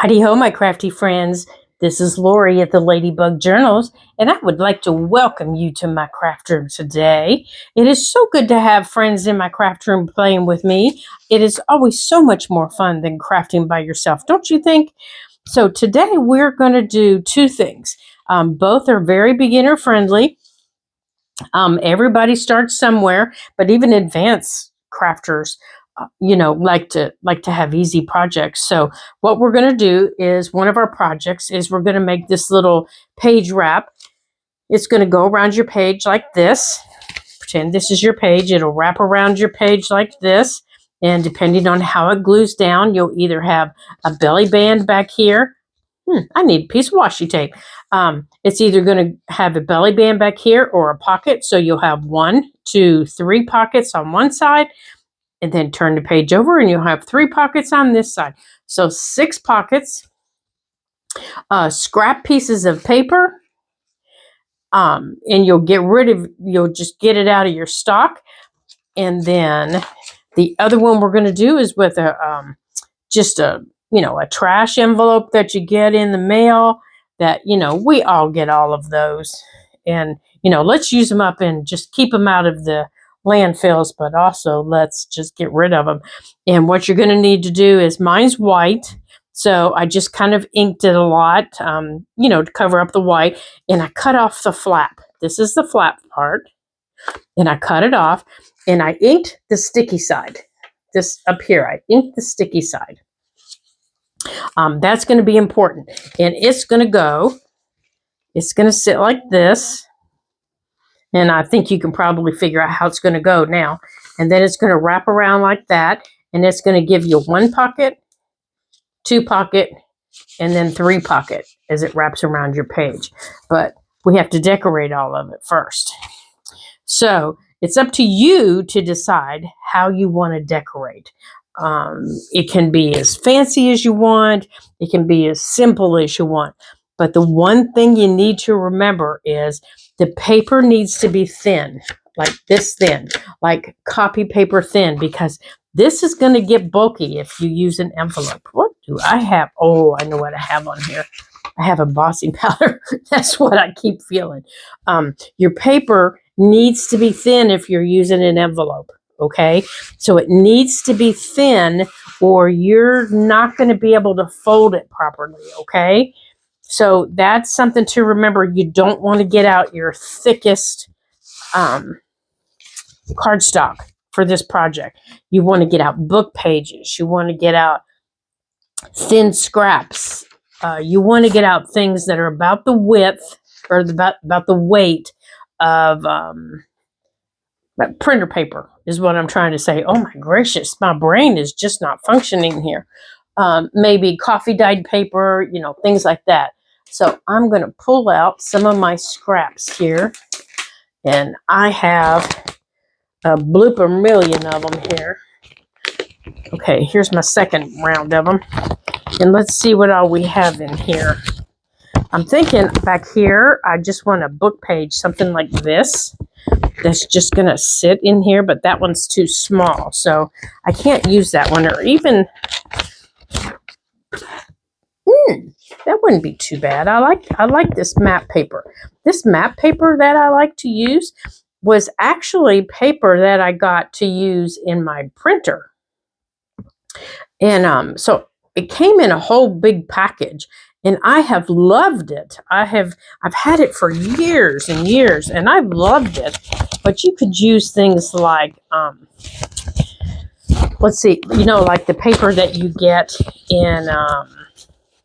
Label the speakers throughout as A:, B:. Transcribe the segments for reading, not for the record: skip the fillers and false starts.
A: Howdy ho, my crafty friends. This is Lori at the Ladybug Journals, and I would like to welcome you to my craft room today. It is so good to have friends in my craft room playing with me. It is always so much more fun than crafting by yourself, don't you think? So today we're going to do two things. Both are very beginner friendly. Everybody starts somewhere, but even advanced crafters like to have easy projects. So what we're going to do is one of our projects is we're going to make this little page wrap. It's going to go around your page like this. Pretend this is your page. It'll wrap around your page like this, and depending on how it glues down, you'll either have a belly band back here. I need a piece of washi tape. It's either going to have a belly band back here or a pocket. So you'll have 1, 2, 3 pockets on one side, and then turn the page over and you'll have 3 pockets on this side. So 6 pockets, scrap pieces of paper, and you'll just get it out of your stock. And then the other one we're going to do is with just a trash envelope that you get in the mail that, we all get all of those. And, let's use them up and just keep them out of the landfills, but also let's just get rid of them. And what you're going to need to do is, mine's white, so I just kind of inked it a lot, to cover up the white, and I cut off the flap. This is the flap part, and I cut it off, and I inked the sticky side. This up here, I inked the sticky side. That's going to be important, and it's going to sit like this. And I think you can probably figure out how it's going to go now. And then it's going to wrap around like that. And it's going to give you 1 pocket, 2 pocket, and then 3 pocket as it wraps around your page. But we have to decorate all of it first. So it's up to you to decide how you want to decorate. It can be as fancy as you want. It can be as simple as you want. But the one thing you need to remember is the paper needs to be thin, like this thin, like copy paper thin, because this is going to get bulky if you use an envelope. What do I have? Oh, I know what I have on here. I have embossing powder. That's what I keep feeling. Your paper needs to be thin if you're using an envelope. Okay, so it needs to be thin or you're not going to be able to fold it properly. Okay, so that's something to remember. You don't want to get out your thickest cardstock for this project. You want to get out book pages. You want to get out thin scraps. You want to get out things that are about the width or about the weight of printer paper is what I'm trying to say. Oh my gracious, my brain is just not functioning here. Maybe coffee dyed paper, things like that. So I'm going to pull out some of my scraps here. And I have a blooper million of them here. Okay, here's my second round of them. And let's see what all we have in here. I'm thinking back here, I just want a book page, something like this. That's just going to sit in here, but that one's too small. So I can't use that one, or even... that wouldn't be too bad. I like this map paper. This map paper that I like to use was actually paper that I got to use in my printer. And so it came in a whole big package, and I have loved it. I've had it for years and years, and I've loved it. But you could use things like let's see, like the paper that you get in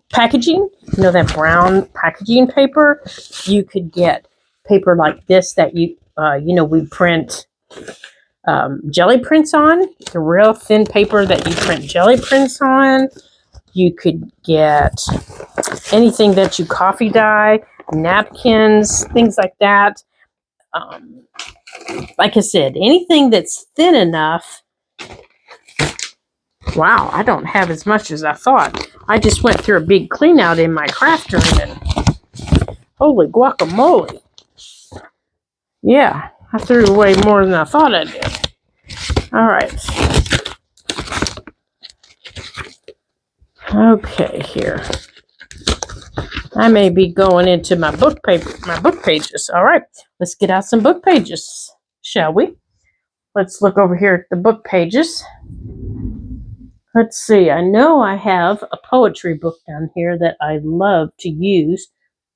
A: packaging, that brown packaging paper. You could get paper like this that we print jelly prints on, the real thin paper that you print jelly prints on. You could get anything that you coffee dye, napkins, things like that. Like I said, anything that's thin enough. Wow, I don't have as much as I thought. I just went through a big clean out in my craft room, and holy guacamole. Yeah, I threw away more than I thought I did. All right. Okay, here. I may be going into my book pages. All right, let's get out some book pages, shall we? Let's look over here at the book pages. Let's see. I know I have a poetry book down here that I love to use.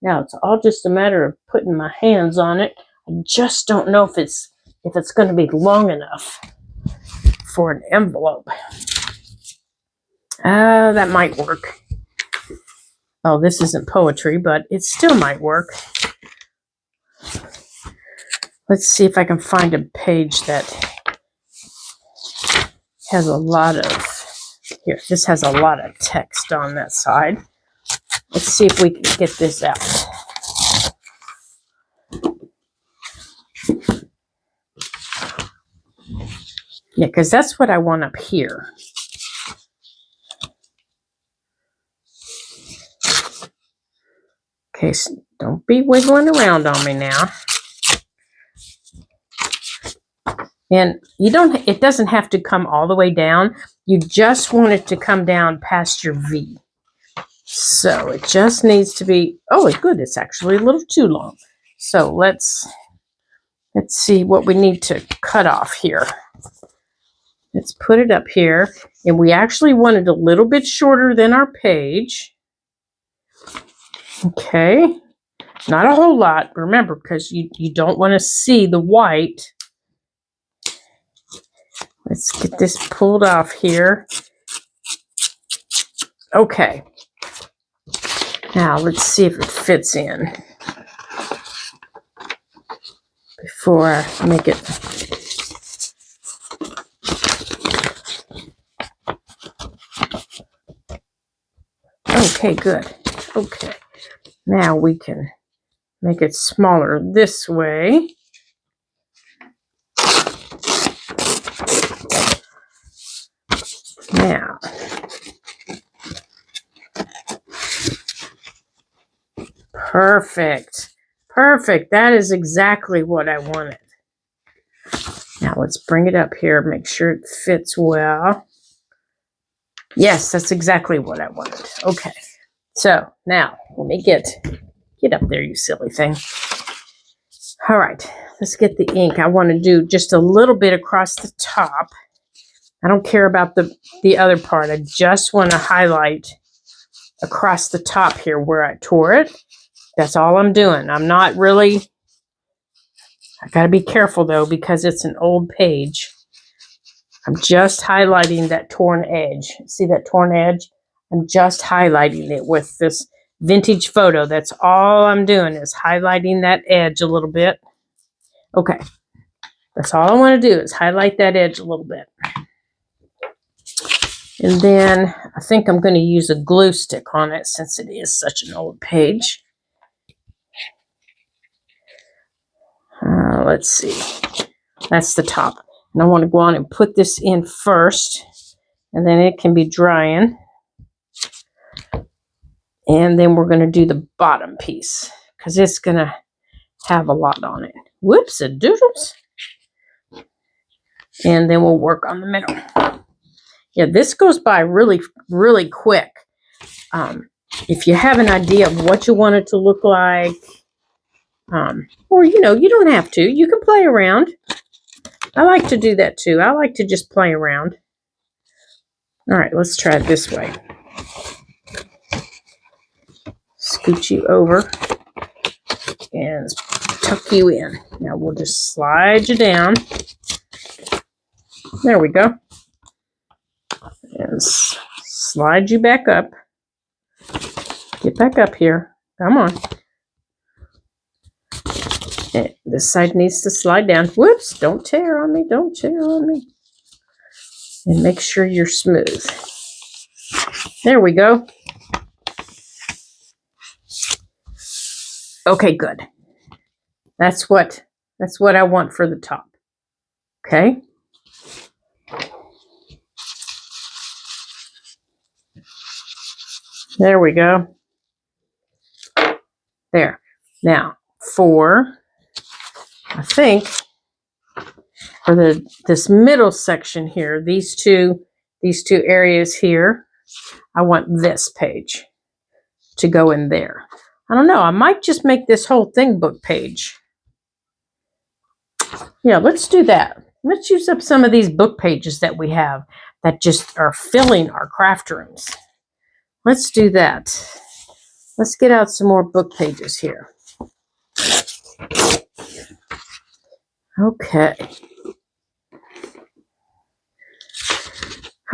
A: Now it's all just a matter of putting my hands on it. I just don't know if it's going to be long enough for an envelope. That might work. Oh, this isn't poetry, but it still might work. Let's see if I can find a page that has a lot of, here, this has a lot of text on that side. Let's see if we can get this out. Yeah, because that's what I want up here. Okay, so don't be wiggling around on me now. And it doesn't have to come all the way down. You just want it to come down past your V. So it just needs to be, oh, good, it's actually a little too long. So let's see what we need to cut off here. Let's put it up here. And we actually want it a little bit shorter than our page. Okay. Not a whole lot, remember, because you don't want to see the white. Let's get this pulled off here. Okay. Now let's see if it fits in before I make it. Okay, good. Okay. Now we can make it smaller this way. Now, perfect. Perfect. That is exactly what I wanted. Now let's bring it up here, make sure it fits well. Yes, that's exactly what I wanted. Okay. So now let me get up there, you silly thing. All right, let's get the ink. I want to do just a little bit across the top. I don't care about the other part. I just want to highlight across the top here where I tore it. That's all I'm doing. I'm not really, I got to be careful though because it's an old page. I'm just highlighting that torn edge. See that torn edge? I'm just highlighting it with this vintage photo. That's all I'm doing is highlighting that edge a little bit. Okay. That's all I want to do is highlight that edge a little bit. And then I think I'm going to use a glue stick on it since it is such an old page. Let's see. That's the top. And I want to go on and put this in first. And then it can be drying. And then we're going to do the bottom piece because it's going to have a lot on it. Whoops-a-doodles. And then we'll work on the middle. Yeah, this goes by really, really quick. If you have an idea of what you want it to look like, or, you don't have to. You can play around. I like to do that too. I like to just play around. All right, let's try it this way. Scoot you over and tuck you in. Now we'll just slide you down. There we go. And slide you back up. Get back up here. Come on. And this side needs to slide down. Whoops, don't tear on me. Don't tear on me. And make sure you're smooth. There we go. Okay, good. That's what I want for the top. Okay? There we go. There. Now, I think for this middle section here, these two areas here, I want this page to go in there. I don't know. I might just make this whole thing book page. Yeah, let's do that. Let's use up some of these book pages that we have that just are filling our craft rooms. Let's do that. Let's get out some more book pages here. Okay.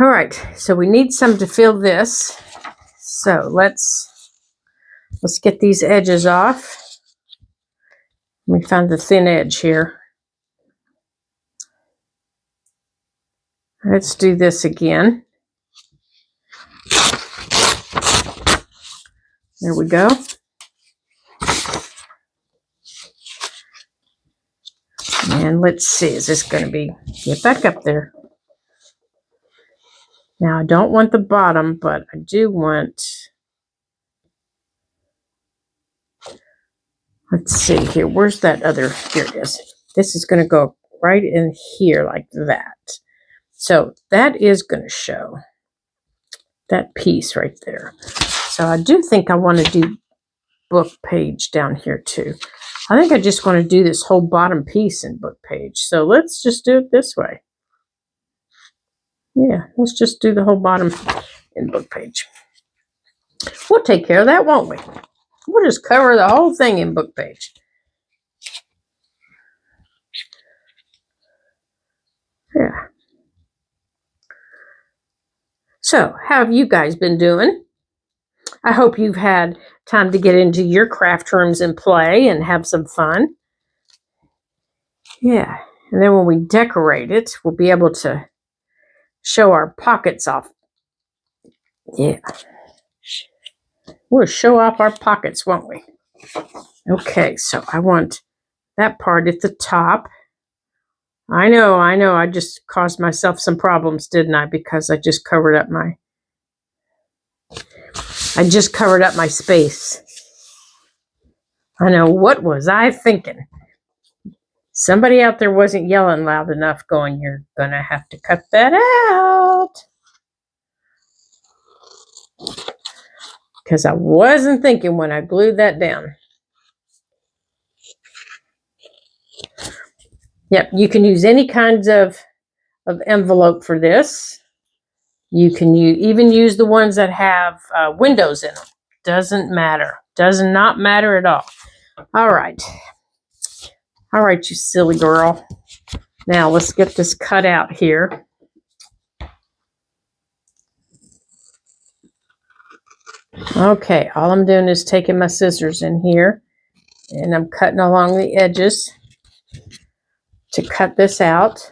A: All right, so we need some to fill this. So let's get these edges off. We found the thin edge here. Let's do this again. There we go. And let's see, is this going to be, get back up there. Now I don't want the bottom, but I do want, let's see here, where's that other, here it is. This is going to go right in here like that. So that is going to show that piece right there. So I do think I want to do book page down here too. I think I just want to do this whole bottom piece in book page. So let's just do it this way. Yeah, let's just do the whole bottom in book page. We'll take care of that, won't we? We'll just cover the whole thing in book page. Yeah. So, how have you guys been doing? I hope you've had time to get into your craft rooms and play and have some fun. Yeah, and then when we decorate it, we'll be able to show our pockets off. Yeah. We'll show off our pockets, won't we? Okay, so I want that part at the top. I know, I just caused myself some problems, didn't I? Because I just covered up my space. I know, what was I thinking? Somebody out there wasn't yelling loud enough going, you're gonna have to cut that out. Because I wasn't thinking when I glued that down. Yep, you can use any kinds of envelope for this. You can even use the ones that have windows in them. Doesn't matter. Does not matter at all. All right. All right, you silly girl. Now let's get this cut out here. Okay, all I'm doing is taking my scissors in here and I'm cutting along the edges to cut this out.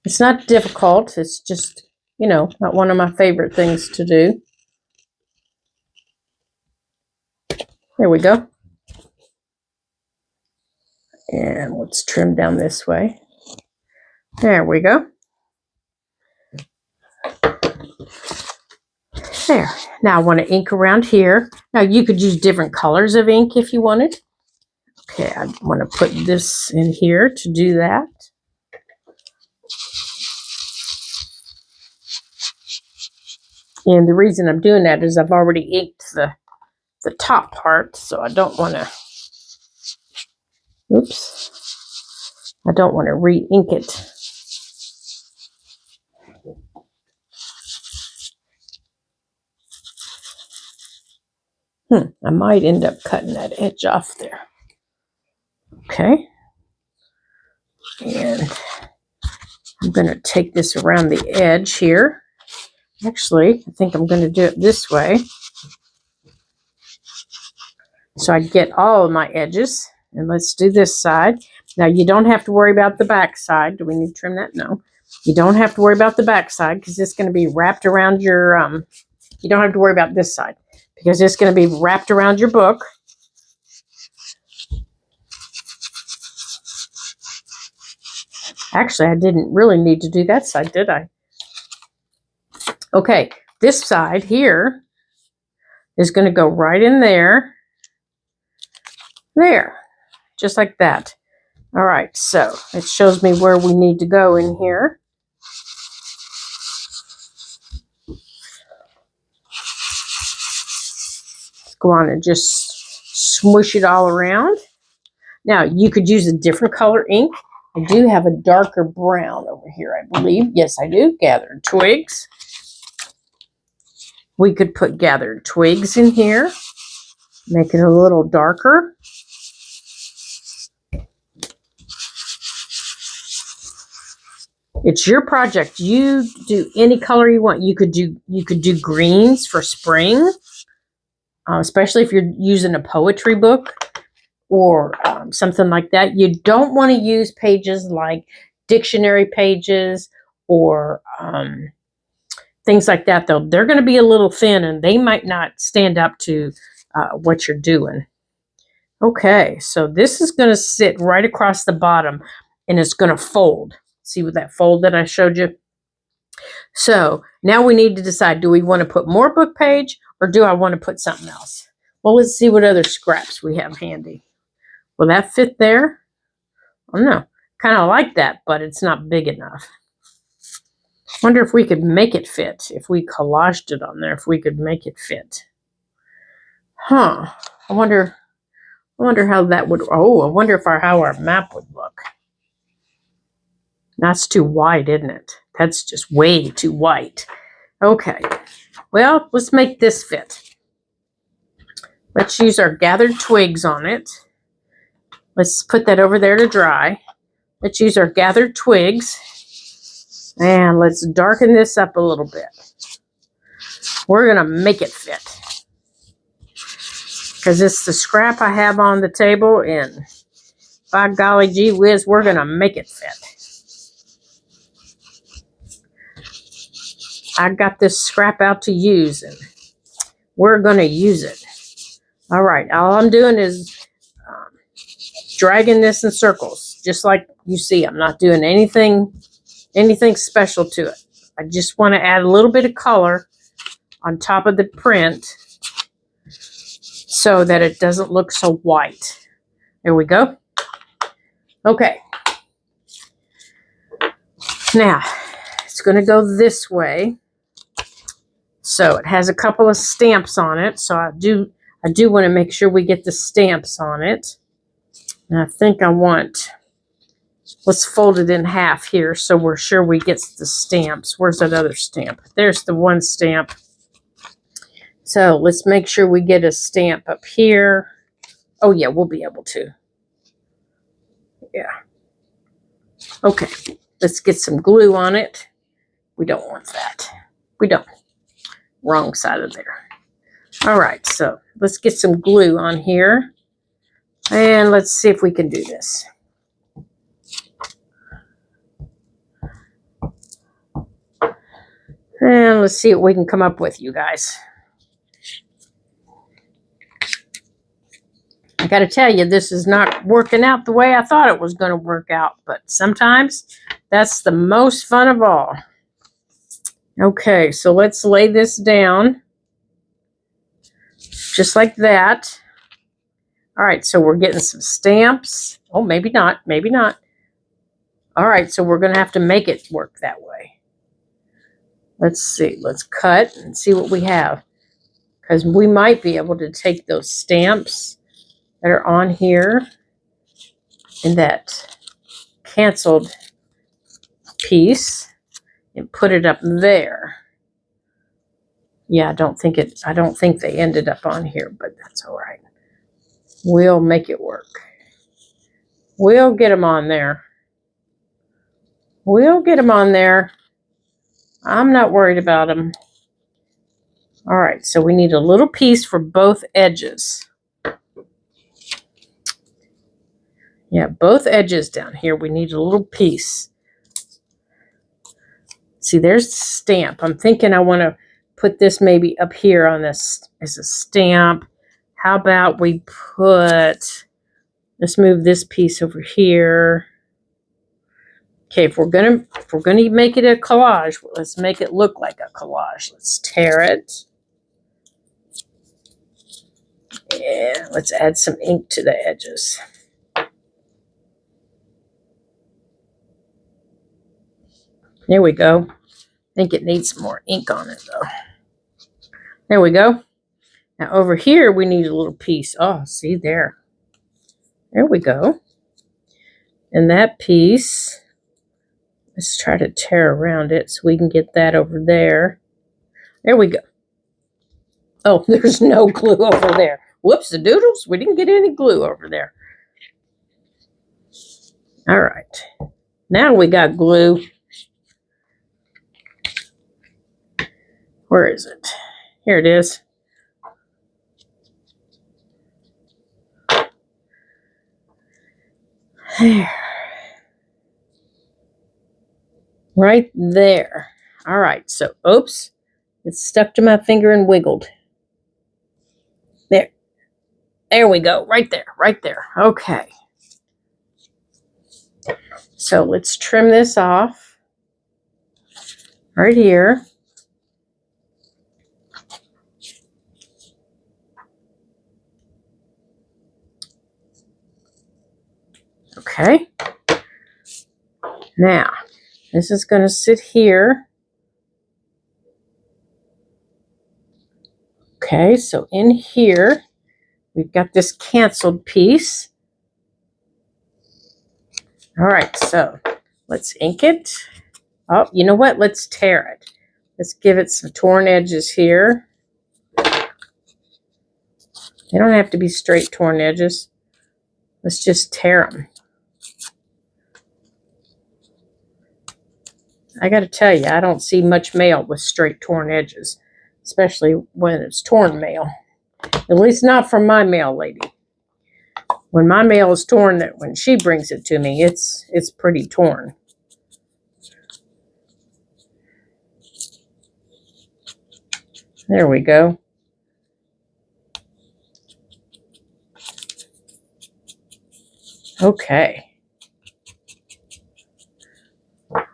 A: It's not difficult. It's just, you know, not one of my favorite things to do. There we go. And let's trim down this way. There we go. There. Now I want to ink around here. Now you could use different colors of ink if you wanted. Okay, I want to put this in here to do that. And the reason I'm doing that is I've already inked the top part, so I don't want to, oops, I don't want to re-ink it. I might end up cutting that edge off there. Okay. And I'm going to take this around the edge here. Actually, I think I'm going to do it this way. So I get all of my edges. And let's do this side. Now, you don't have to worry about the back side. Do we need to trim that? No. You don't have to worry about the back side because it's going to be wrapped around your, you don't have to worry about this side because it's going to be wrapped around your book. Actually, I didn't really need to do that side, did I? Okay, this side here is going to go right in there. There, just like that. All right, so it shows me where we need to go in here. Go on and just smush it all around. Now, you could use a different color ink. I do have a darker brown over here, I believe. Yes, I do. Gathered twigs. We could put gathered twigs in here. Make it a little darker. It's your project. You do any color you want. You could do greens for spring, especially if you're using a poetry book or something like that. You don't want to use pages like dictionary pages or things like that, though. They're going to be a little thin and they might not stand up to what you're doing. Okay, so this is going to sit right across the bottom and it's going to fold. See with that fold that I showed you? So now we need to decide, do we want to put more book page or do I want to put something else? Well, let's see what other scraps we have handy. Will that fit there? I don't know. Kind of like that, but it's not big enough. Wonder if we could make it fit. If we collaged it on there, if we could make it fit. Huh. I wonder how that would, I wonder if how our map would look. That's too wide, isn't it? That's just way too white. Okay. Well, let's make this fit. Let's use our gathered twigs on it. Let's put that over there to dry. Let's use our gathered twigs. And let's darken this up a little bit. We're going to make it fit. Because it's the scrap I have on the table. And by golly gee whiz, we're going to make it fit. I got this scrap out to use. And we're going to use it. All right. All I'm doing is dragging this in circles. Just like you see. I'm not doing anything special to it. I just want to add a little bit of color on top of the print so that it doesn't look so white. There we go. Okay. Now, it's going to go this way. So it has a couple of stamps on it. So I do want to make sure we get the stamps on it. And I think let's fold it in half here so we're sure we get the stamps. Where's that other stamp? There's the one stamp. So let's make sure we get a stamp up here. Oh yeah, we'll be able to. Yeah. Okay, let's get some glue on it. We don't want that. We don't. Wrong side of there. All right, so let's get some glue on here. And let's see if we can do this. And let's see what we can come up with, you guys. I got to tell you, this is not working out the way I thought it was going to work out. But sometimes that's the most fun of all. Okay, so let's lay this down. Just like that. All right, so we're getting some stamps. Oh, maybe not. Maybe not. All right, so we're going to have to make it work that way. Let's see. Let's cut and see what we have. Because we might be able to take those stamps that are on here in that canceled piece and put it up there. Yeah, I don't think they ended up on here, but that's all right. We'll make it work. We'll get them on there. We'll get them on there. I'm not worried about them. All right, so we need a little piece for both edges. Yeah, both edges down here, we need a little piece. See, there's the stamp. I'm thinking I want to put this maybe up here on this as a stamp. How about we let's move this piece over here. Okay, if we're gonna make it a collage, let's make it look like a collage. Let's tear it. Yeah, let's add some ink to the edges. There we go. I think it needs some more ink on it though. There we go. Now over here, we need a little piece. Oh, see there. There we go. And that piece, let's try to tear around it so we can get that over there. There we go. Oh, there's no glue over there. Whoops, the doodles. We didn't get any glue over there. All right. Now we got glue. Where is it? Here it is. There. Right there. All right. So, oops. It's stuck to my finger and wiggled. There. There we go. Right there. Right there. Okay. So let's trim this off. Right here. Okay. Now, this is going to sit here. Okay, so in here, we've got this canceled piece. All right, so let's ink it. Oh, you know what? Let's tear it. Let's give it some torn edges here. They don't have to be straight torn edges. Let's just tear them. I got to tell you, I don't see much mail with straight torn edges, especially when it's torn mail. At least not from my mail lady. When my mail is torn, when she brings it to me, it's pretty torn. There we go. Okay.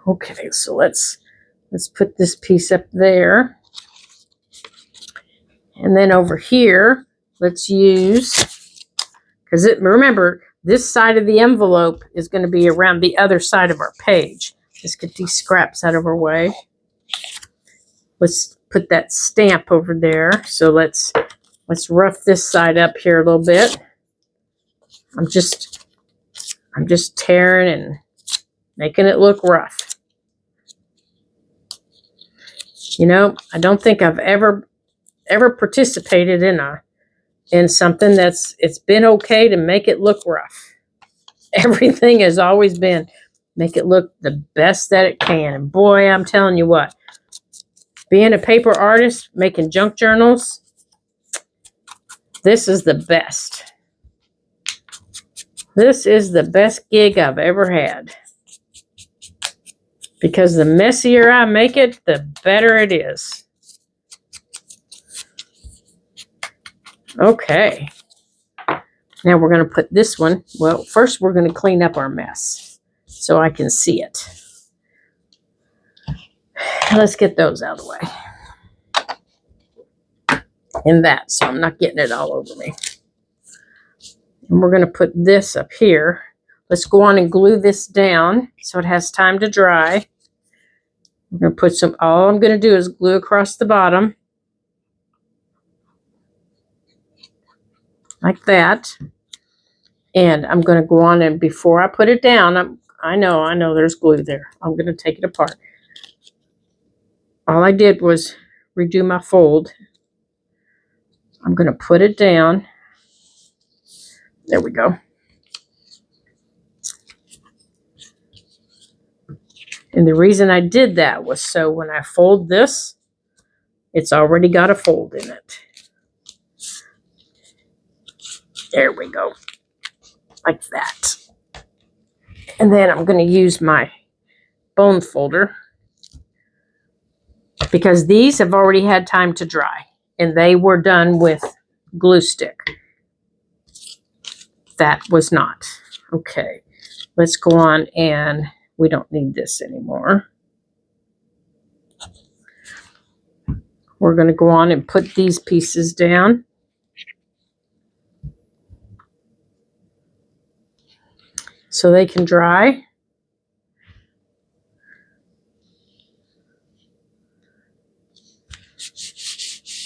A: Okay, so let's put this piece up there. And then over here, let's use, because remember, this side of the envelope is going to be around the other side of our page. Let's get these scraps out of our way. Let's put that stamp over there. So let's rough this side up here a little bit. I'm just tearing and making it look rough. You know, I don't think I've ever participated in something it's been okay to make it look rough. Everything has always been make it look the best that it can. And boy, I'm telling you what, being a paper artist, making junk journals, this is the best. This is the best gig I've ever had. Because the messier I make it, the better it is. Okay. Now we're going to put this one. Well, first we're going to clean up our mess so I can see it. Let's get those out of the way. And that, so I'm not getting it all over me. And we're going to put this up here. Let's go on and glue this down so it has time to dry. I'm going to put some, all I'm going to do is glue across the bottom. Like that. And I'm going to go on and before I put it down, I know there's glue there. I'm going to take it apart. All I did was redo my fold. I'm going to put it down. There we go. And the reason I did that was so when I fold this, it's already got a fold in it. There we go. Like that. And then I'm going to use my bone folder because these have already had time to dry and they were done with glue stick. That was not. Okay. Let's go on and we don't need this anymore. We're going to go on and put these pieces down. So they can dry.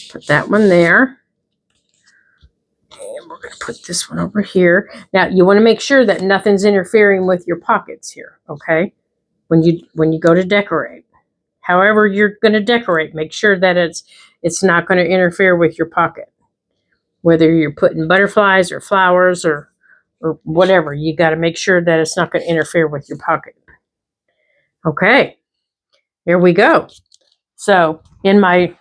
A: Put that one there. put this one over here. Now you want to make sure that nothing's interfering with your pockets here, okay? When you go to decorate. However you're going to decorate, make sure that it's not going to interfere with your pocket. Whether you're putting butterflies or flowers or whatever, you got to make sure that it's not going to interfere with your pocket. Okay. Here we go. So, in my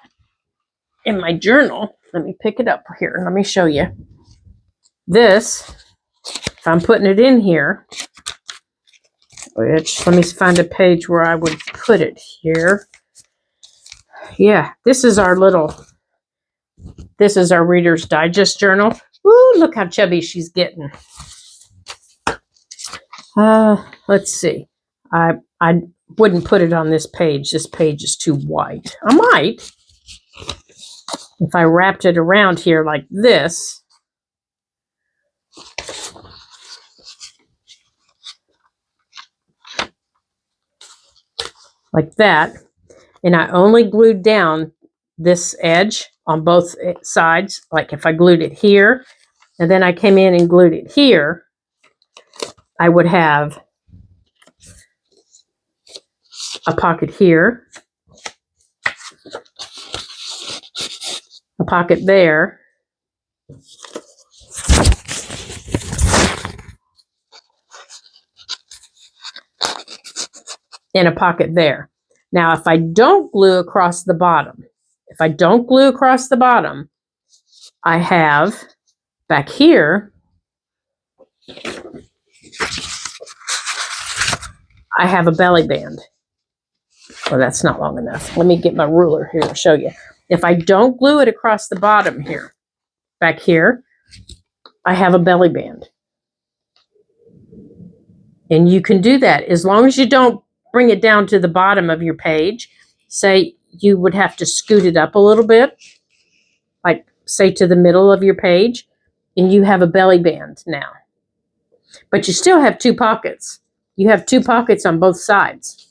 A: journal, let me pick it up here and let me show you. This, if I'm putting it in here, which, let me find a page where I would put it here. Yeah, this is our Reader's Digest journal. Ooh, look how chubby she's getting. Let's see. I wouldn't put it on this page. This page is too white. I might. If I wrapped it around here like this. Like that. And I only glued down this edge on both sides. Like if I glued it here, and then I came in and glued it here, I would have a pocket here, a pocket there, and a pocket there. Now, if I don't glue across the bottom, I have back here, I have a belly band. Well, that's not long enough. Let me get my ruler here to show you. If I don't glue it across the bottom here, back here, I have a belly band. And you can do that as long as you don't bring it down to the bottom of your page. Say you would have to scoot it up a little bit, like say to the middle of your page, and you have a belly band now. But you still have two pockets. You have two pockets on both sides.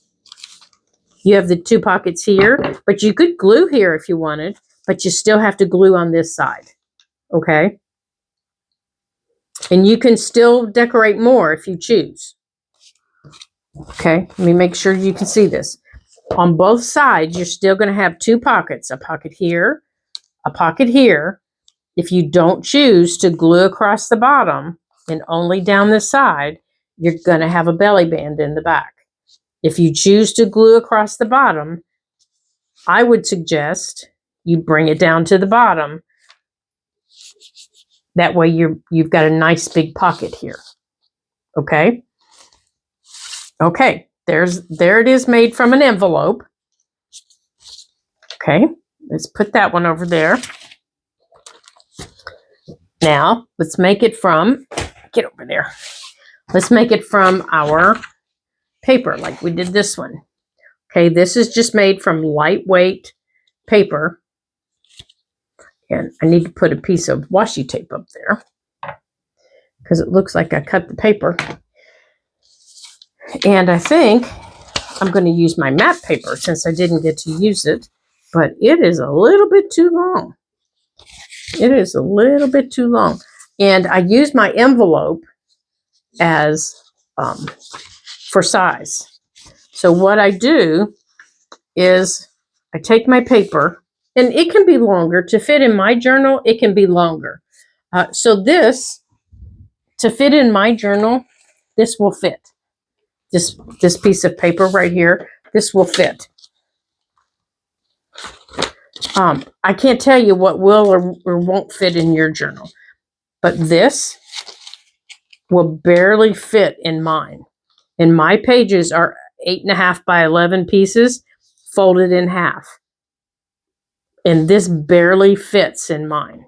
A: You have the two pockets here, but you could glue here if you wanted, but you still have to glue on this side, okay? And you can still decorate more if you choose. Okay, let me make sure you can see this. On both sides, you're still going to have two pockets, a pocket here, a pocket here. If you don't choose to glue across the bottom and only down this side, you're going to have a belly band in the back. If you choose to glue across the bottom, I would suggest you bring it down to the bottom. That way you've got a nice big pocket here. Okay? Okay, there it is, made from an envelope. Okay, let's put that one over there. Now, let's make it from, get over there. Let's make it from our paper like we did this one. Okay, this is just made from lightweight paper. And I need to put a piece of washi tape up there because it looks like I cut the paper. And I think I'm going to use my matte paper since I didn't get to use it, but it is a little bit too long. It is a little bit too long. And I use my envelope as for size. So what I do is I take my paper, and it can be longer. To fit in my journal, it can be longer. So this, to fit in my journal, this will fit. This piece of paper right here, this will fit. I can't tell you what will or won't fit in your journal, but this will barely fit in mine. And my pages are 8.5 by 11 pieces folded in half. And this barely fits in mine.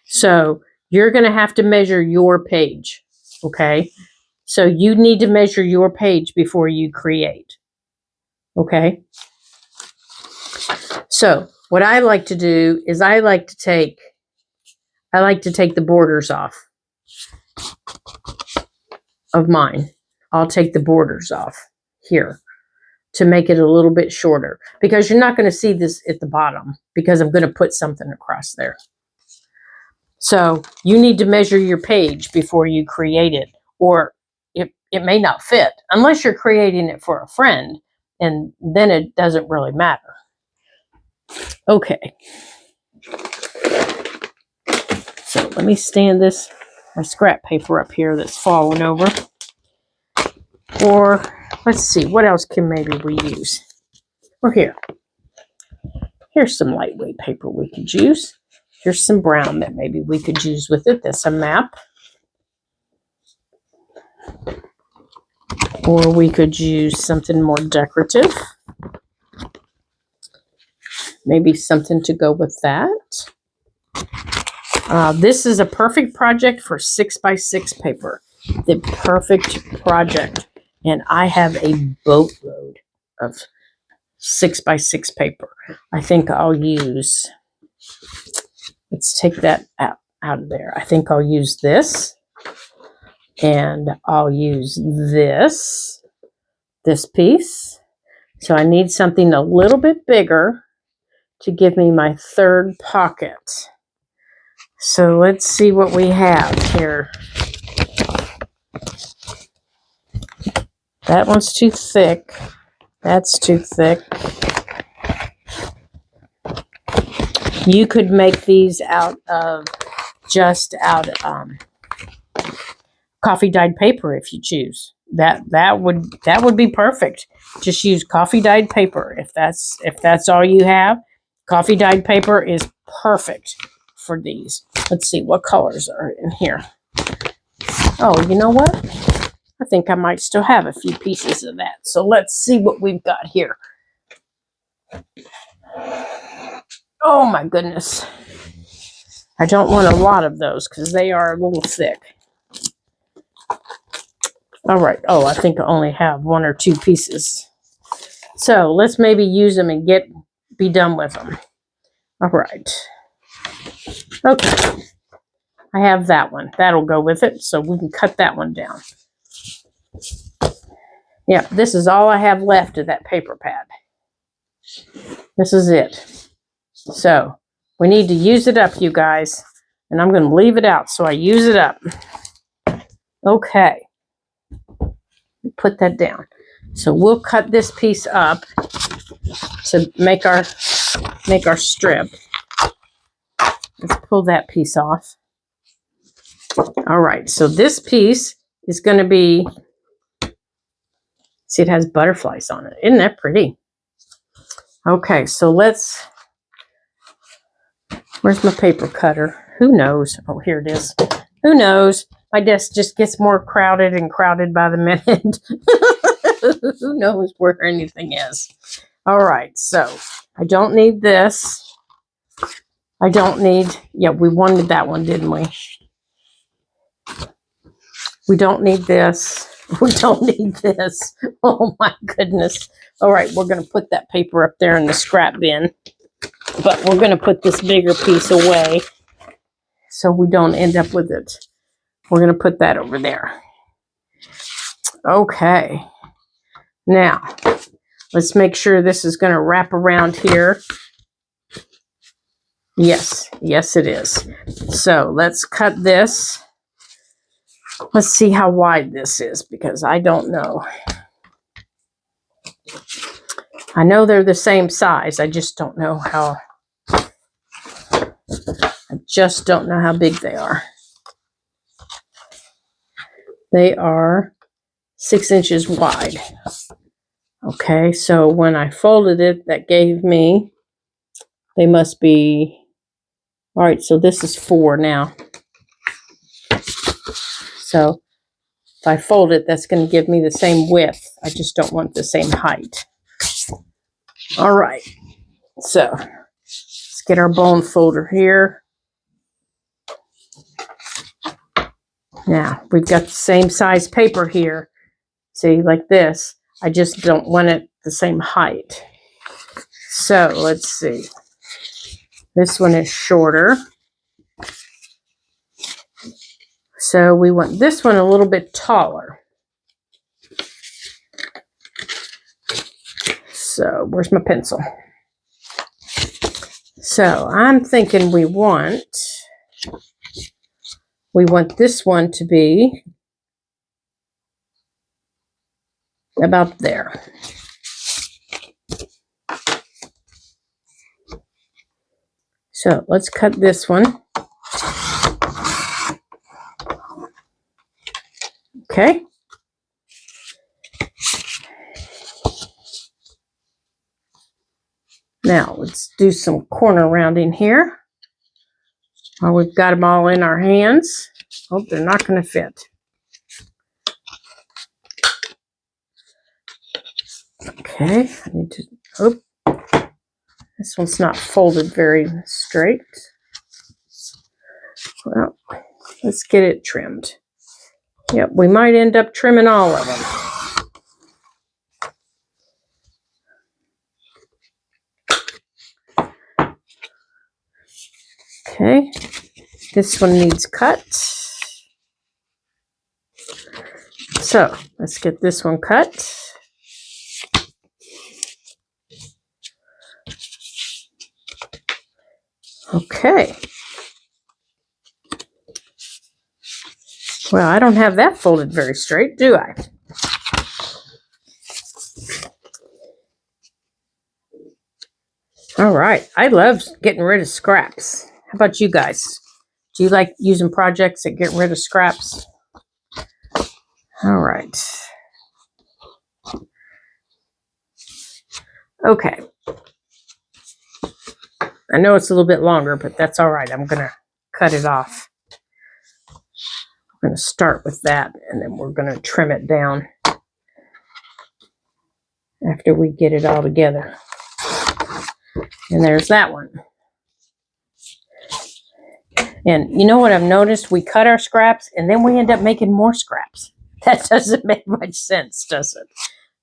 A: So you're going to have to measure your page, okay? So you need to measure your page before you create, okay? So what I like to do is I like to take the borders off of mine. I'll take the borders off here to make it a little bit shorter because you're not going to see this at the bottom because I'm going to put something across there. So you need to measure your page before you create it, or it may not fit unless you're creating it for a friend, and then it doesn't really matter. Okay. So let me stand my scrap paper up here that's fallen over. Or let's see, what else can maybe we use? Or here's some lightweight paper we could use. Here's some brown that maybe we could use with it. That's a map. Or we could use something more decorative. Maybe something to go with that. This is a perfect project for 6x6 paper. The perfect project. And I have a boatload of 6x6 paper. I think I'll use, let's take that out of there. I think I'll use this. And I'll use this piece. So I need something a little bit bigger to give me my third pocket. So let's see what we have here. That one's too thick. That's too thick. You could make these out of coffee dyed paper if you choose. That would be perfect. Just use coffee dyed paper if that's all you have. Coffee dyed paper is perfect for these. Let's see what colors are in here. Oh, you know what? I think I might still have a few pieces of that. So let's see what we've got here. Oh my goodness. I don't want a lot of those because they are a little thick. All right. Oh, I think I only have 1 or 2 pieces. So let's maybe use them and be done with them. All right. Okay. I have that one. That'll go with it. So we can cut that one down. Yeah, this is all I have left of that paper pad. This is it. So we need to use it up, you guys. And I'm going to leave it out so I use it up. Okay. Put that down. So we'll cut this piece up to make our strip. Let's pull that piece off. All right, so this piece is going to be, see, it has butterflies on it. Isn't that pretty? Okay, so where's my paper cutter? Who knows? Oh, here it is. Who knows? My desk just gets more crowded and crowded by the minute. Who knows where anything is? All right, so I don't need this. I don't need, yeah, we wanted that one, didn't we? We don't need this. We don't need this. Oh my goodness. All right, we're going to put that paper up there in the scrap bin. But we're going to put this bigger piece away so we don't end up with it. We're going to put that over there. Okay. Now, let's make sure this is going to wrap around here. Yes, yes it is. So let's cut this. Let's see how wide this is because I don't know. I know they're the same size. I just don't know how. I just don't know how big they are. They are 6 inches wide. Okay, so when I folded it, that gave me, they must be, all right, so this is 4 now. So if I fold it, that's going to give me the same width. I just don't want the same height. All right, so let's get our bone folder here. Now, we've got the same size paper here. See, like this. I just don't want it the same height. So, let's see. This one is shorter. So, we want this one a little bit taller. So, where's my pencil? So, I'm thinking we want we want this one to be about there. So let's cut this one. Okay. Now let's do some corner rounding here. Well, we've got them all in our hands. Oh, they're not going to fit. Okay, I need to, oh, this one's not folded very straight. Well, let's get it trimmed. Yep, we might end up trimming all of them. Okay, this one needs cut. So let's get this one cut. Okay. Well, I don't have that folded very straight, do I? All right. I love getting rid of scraps. How about you guys? Do you like using projects that get rid of scraps? All right. Okay. I know it's a little bit longer, but that's all right. I'm going to cut it off. I'm going to start with that, and then we're going to trim it down after we get it all together. And there's that one. And you know what I've noticed? We cut our scraps, and then we end up making more scraps. That doesn't make much sense, does it?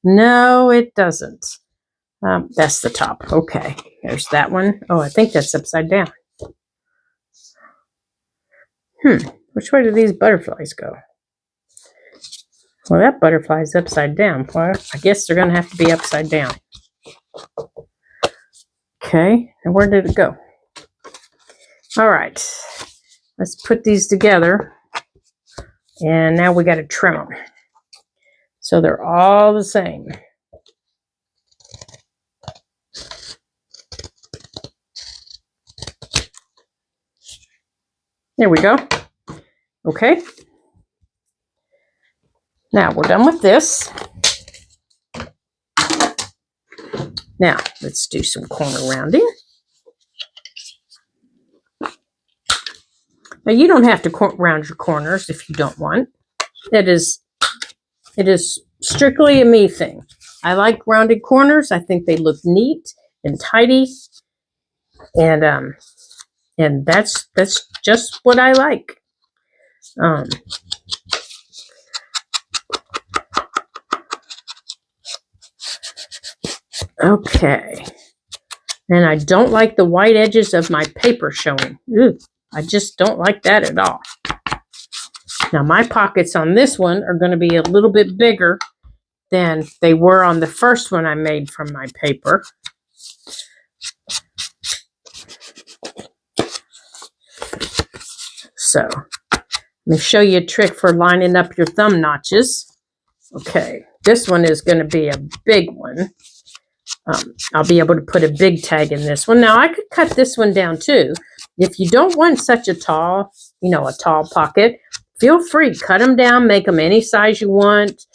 A: No, it doesn't. That's the top. Okay, there's that one. Oh, I think that's upside down. Which way do these butterflies go? Well, that butterfly's upside down. Well, I guess they're going to have to be upside down. Okay, and where did it go? All right, let's put these together. And now we got to trim them. So they're all the same. There we go. Okay. Now we're done with this. Now let's do some corner rounding. Now you don't have to round your corners if you don't want. It is strictly a me thing. I like rounded corners. I think they look neat and tidy. And that's just what I like. Okay. And I don't like the white edges of my paper showing. Ooh, I just don't like that at all. Now my pockets on this one are going to be a little bit bigger than they were on the first one I made from my paper. So let me show you a trick for lining up your thumb notches. Okay, this one is going to be a big one. I'll be able to put a big tag in this one. Now I could cut this one down too. If you don't want such a tall, a tall pocket, feel free, cut them down, make them any size you want.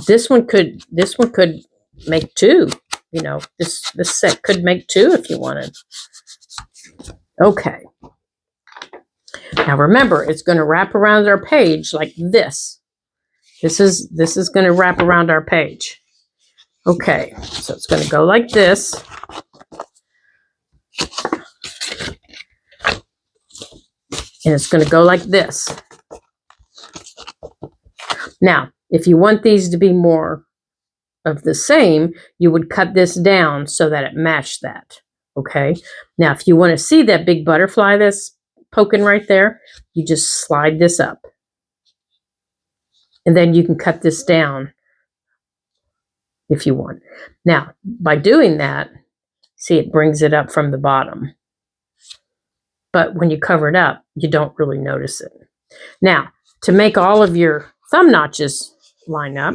A: This one could make two. This set could make two if you wanted. Okay. Now remember, it's going to wrap around our page like this. This is going to wrap around our page. Okay, so it's going to go like this. And it's going to go like this. Now, if you want these to be more of the same, you would cut this down so that it matched that. Okay, now if you want to see that big butterfly that's poking right there, you just slide this up. And then you can cut this down if you want. Now, by doing that, see, it brings it up from the bottom. but when you cover it up, you don't really notice it. Now, to make all of your thumb notches line up,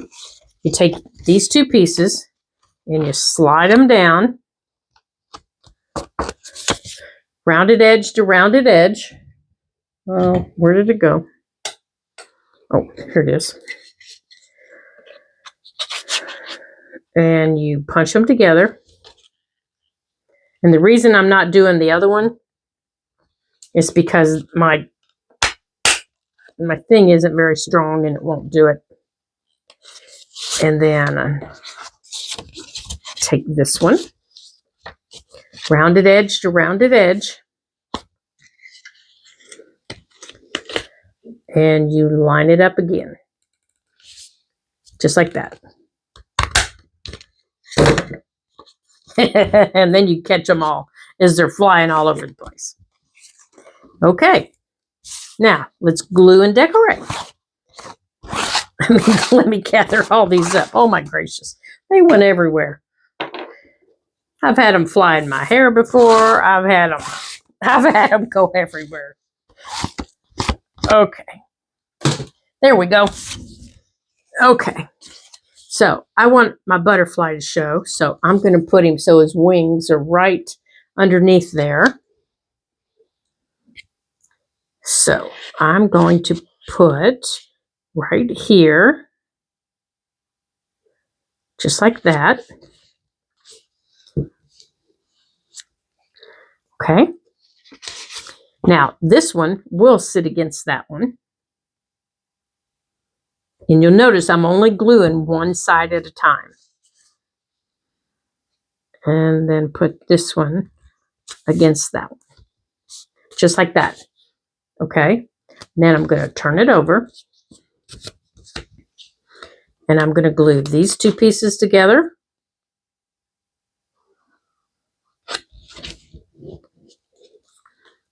A: you take these two pieces and you slide them down, rounded edge to rounded edge. Oh, where did it go? Oh, here it is. And you punch them together. And the reason I'm not doing the other one is because my thing isn't very strong and it won't do it. And then take this one, rounded edge to rounded edge, and you line it up again, just like that. And then you catch them all as they're flying all over the place. Okay, now let's glue and decorate. Let me gather all these up. Oh my gracious, they went everywhere. I've had them fly in my hair before. I've had them go everywhere. Okay, there we go. Okay, so I want my butterfly to show, so I'm going to put him so his wings are right underneath there. So I'm going to put right here, just like that. Okay. Now this one will sit against that one. And you'll notice I'm only gluing one side at a time. And then put this one against that one. Just like that. Okay. Then I'm going to turn it over. And I'm going to glue these two pieces together.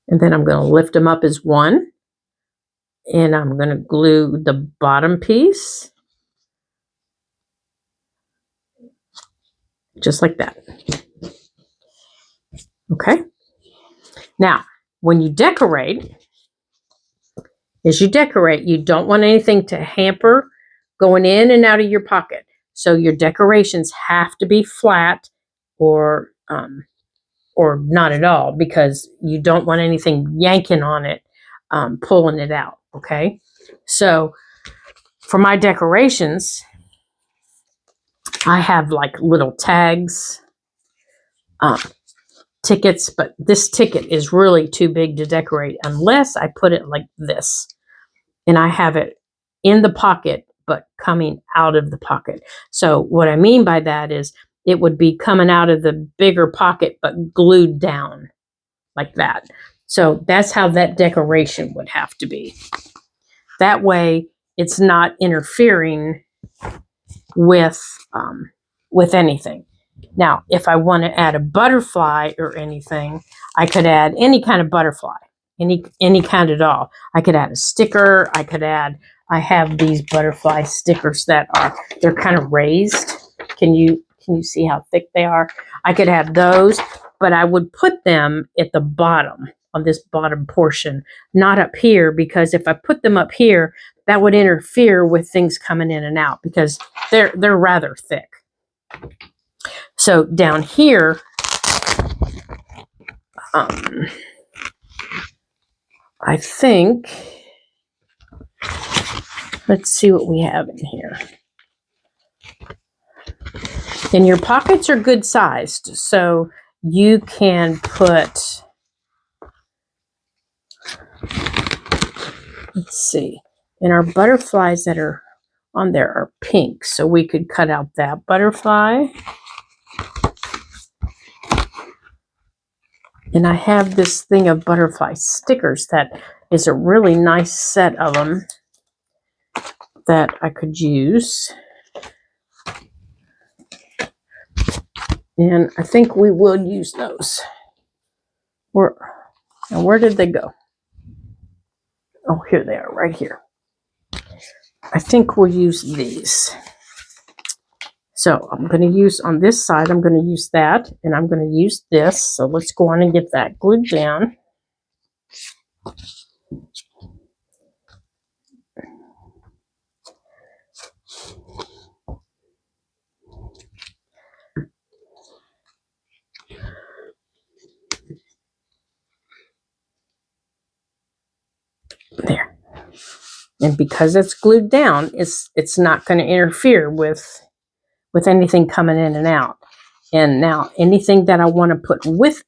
A: And then I'm going to lift them up as one. And I'm going to glue the bottom piece. Just like that. Okay. Now, when you decorate, you don't want anything to hamper going in and out of your pocket. So your decorations have to be flat or not at all, because you don't want anything yanking on it, pulling it out. Okay. So for my decorations, I have like little tags, tickets, but this ticket is really too big to decorate unless I put it like this. And I have it in the pocket, but coming out of the pocket. So what I mean by that is it would be coming out of the bigger pocket, but glued down like that. So that's how that decoration would have to be. That way it's not interfering with anything. Now, if I want to add a butterfly or anything, I could add any kind of butterfly, any kind at all. I could add a sticker. I have these butterfly stickers they're kind of raised. Can you see how thick they are? I could have those, but I would put them at the bottom, on this bottom portion, not up here, because if I put them up here, that would interfere with things coming in and out, because they're rather thick. So down here, I think, let's see what we have in here. And your pockets are good sized, so you can put, let's see, and our butterflies that are on there are pink, so we could cut out that butterfly. And I have this thing of butterfly stickers that is a really nice set of them that I could use. And I think we will use those. Where did they go? Oh, here they are, right here. I think we'll use these. So I'm going to use, on this side, I'm going to use that, and I'm going to use this. So let's go on and get that glued down. There. And because it's glued down, it's not going to interfere with anything coming in and out. And now anything that I want to put with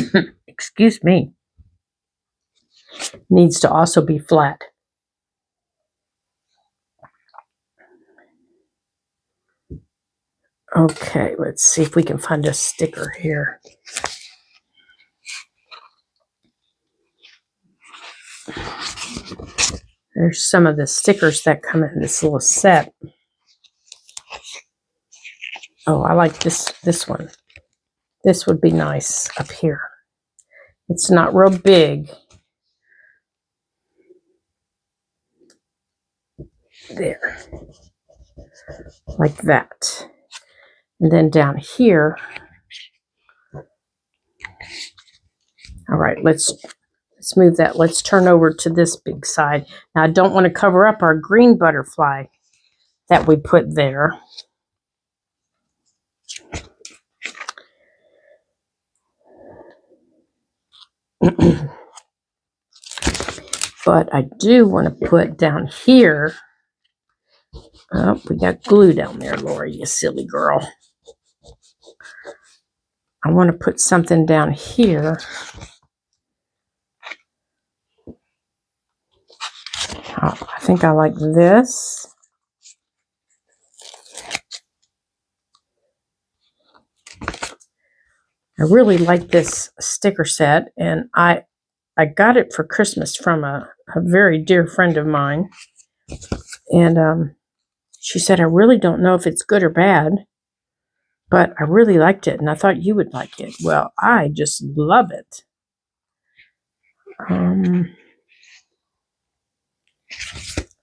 A: it, excuse me, needs to also be flat. Okay, let's see if we can find a sticker here. There's some of the stickers that come in this little set. Oh, I like this one. This would be nice up here. It's not real big. There. Like that. And then down here. All right, let's move that. Let's turn over to this big side. Now I don't want to cover up our green butterfly that we put there. But I do want to put down here. Oh, we got glue down there, Lori, you silly girl. I want to put something down here. Oh, I think I like this. I really like this sticker set, and I got it for Christmas from a very dear friend of mine. And she said, I really don't know if it's good or bad, but I really liked it, and I thought you would like it. Well, I just love it.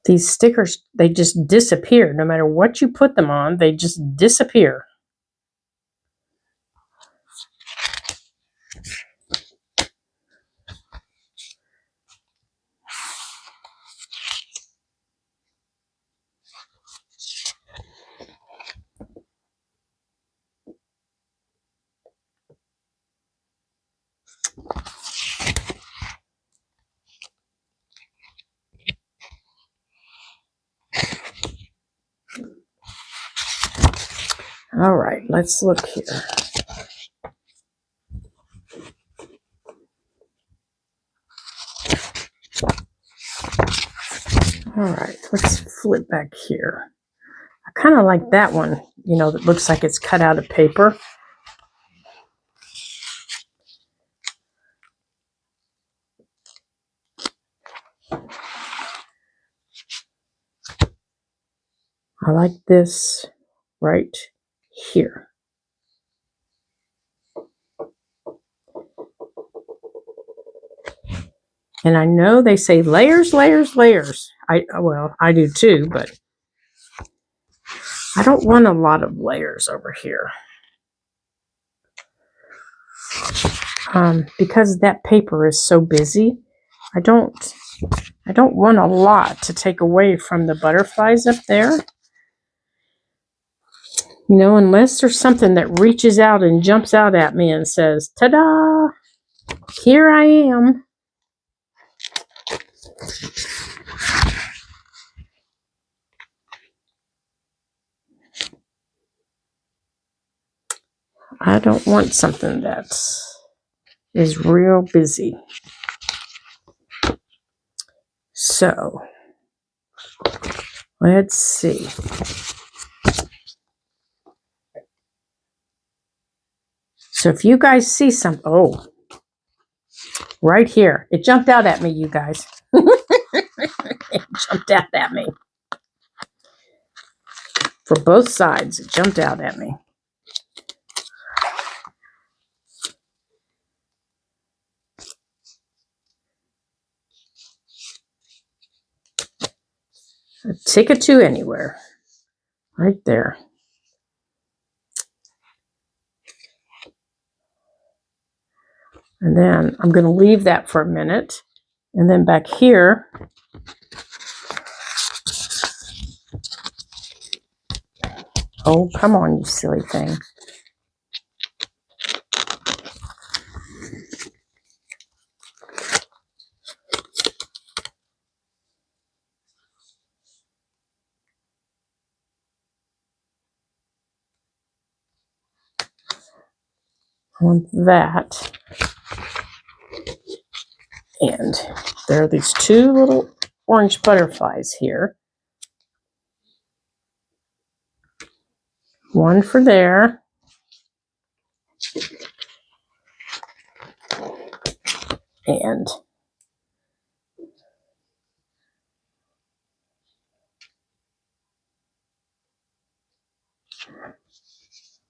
A: These stickers, they just disappear. No matter what you put them on, they just disappear. All right, let's look here. All right, let's flip back here. I kind of like that one, you know, that looks like it's cut out of paper. I like this right here. And I know they say layers, layers, layers. Well, I do too, but I don't want a lot of layers over here. Because that paper is so busy, I don't want a lot to take away from the butterflies up there. You know, unless there's something that reaches out and jumps out at me and says, ta-da, here I am. I don't want something that is real busy. So, let's see. So if you guys see something, oh, right here. It jumped out at me, you guys. It jumped out at me. For both sides, it jumped out at me. A ticket to anywhere. Right there. And then I'm going to leave that for a minute. And then back here, oh, come on, you silly thing. I want that. And there are these two little orange butterflies here. One for there. And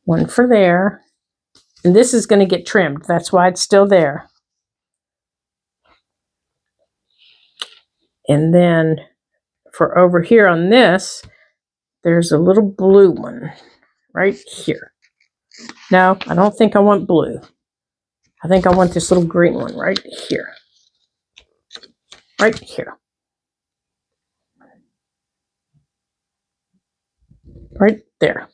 A: one for there. And this is going to get trimmed. That's why it's still there. And then for over here on this, there's a little blue one right here. No, I don't think I want blue. I think I want this little green one right here. Right here. Right there.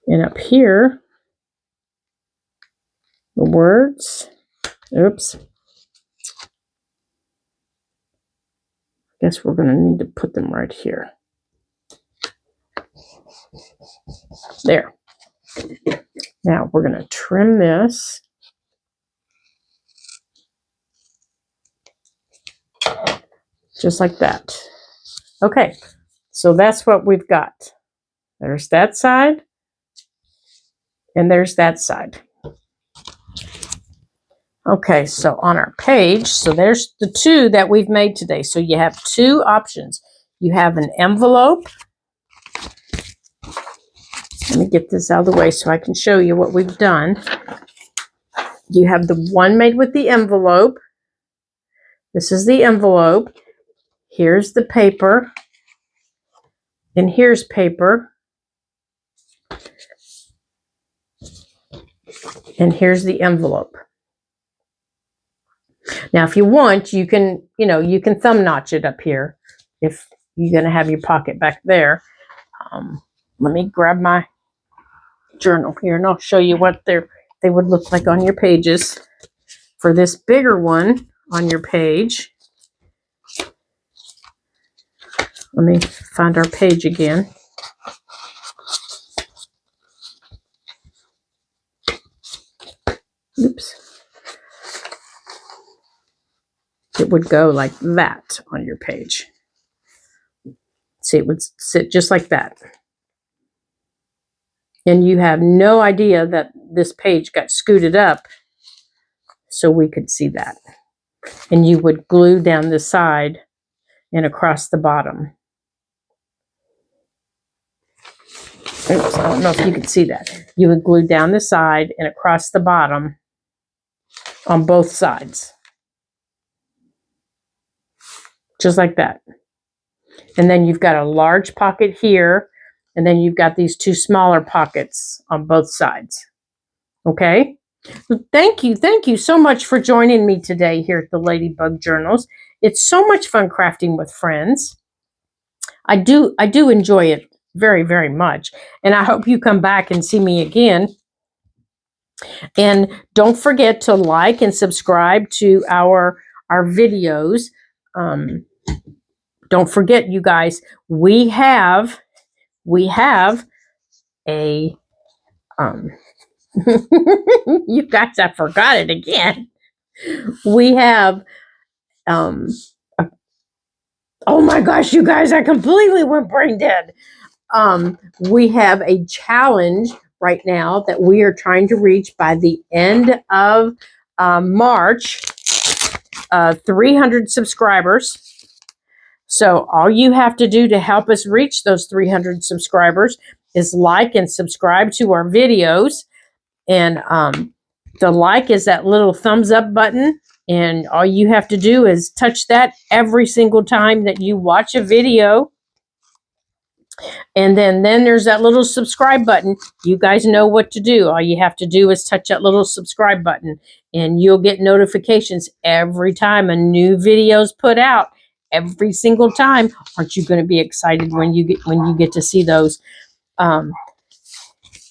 A: And up here, the words. Oops. Guess we're going to need to put them right here. There. Now we're going to trim this. Just like that. Okay, so that's what we've got. There's that side, and there's that side. Okay, so on our page, so there's the two that we've made today. So you have two options. You have an envelope. Let me get this out of the way so I can show you what we've done. You have the one made with the envelope. This is the envelope. Here's the paper. And here's paper. And here's the envelope. Now, if you want, you can, you can thumb notch it up here if you're going to have your pocket back there. Let me grab my journal here and I'll show you what they would look like on your pages. For this bigger one on your page, let me find our page again. Oops. It would go like that on your page. See, it would sit just like that. And you have no idea that this page got scooted up so we could see that. And you would glue down the side and across the bottom. Oops, I don't know if you could see that. You would glue down the side and across the bottom on both sides. Just like that. And then you've got a large pocket here, and then you've got these two smaller pockets on both sides. Okay? Thank you so much for joining me today here at the Ladybug Journals. It's so much fun crafting with friends. I do enjoy it very, very much. And I hope you come back and see me again. And don't forget to like and subscribe to our videos. Don't forget, you guys, we have a you guys, I forgot it again. We have oh my gosh, you guys, I completely went brain dead. We have a challenge right now that we are trying to reach by the end of March, 300 subscribers. So all you have to do to help us reach those 300 subscribers is like and subscribe to our videos. And the like is that little thumbs up button. And all you have to do is touch that every single time that you watch a video. And then there's that little subscribe button. You guys know what to do. All you have to do is touch that little subscribe button, and you'll get notifications every time a new video is put out. Every single time. Aren't you going to be excited when you get to see those? Um,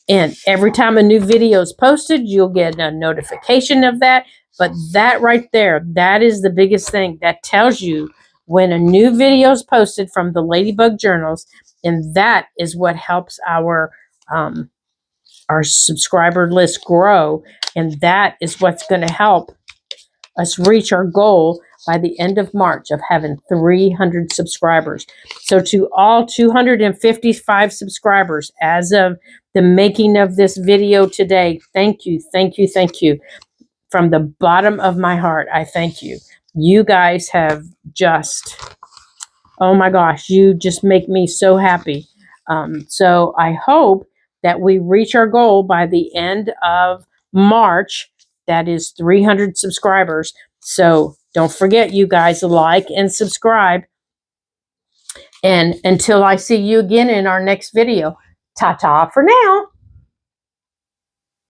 A: and every time a new video is posted, you'll get a notification of that. But that right there, that is the biggest thing. That tells you when a new video is posted from the Ladybug Journals, and that is what helps our subscriber list grow, and that is what's going to help us reach our goal by the end of March of having 300 subscribers. So to all 255 subscribers as of the making of this video today, thank you, thank you, thank you. From the bottom of my heart, I thank you. You guys have just, oh my gosh, you just make me so happy. So I hope that we reach our goal by the end of March. That is 300 subscribers. So don't forget, you guys, like and subscribe. And until I see you again in our next video, ta-ta for now.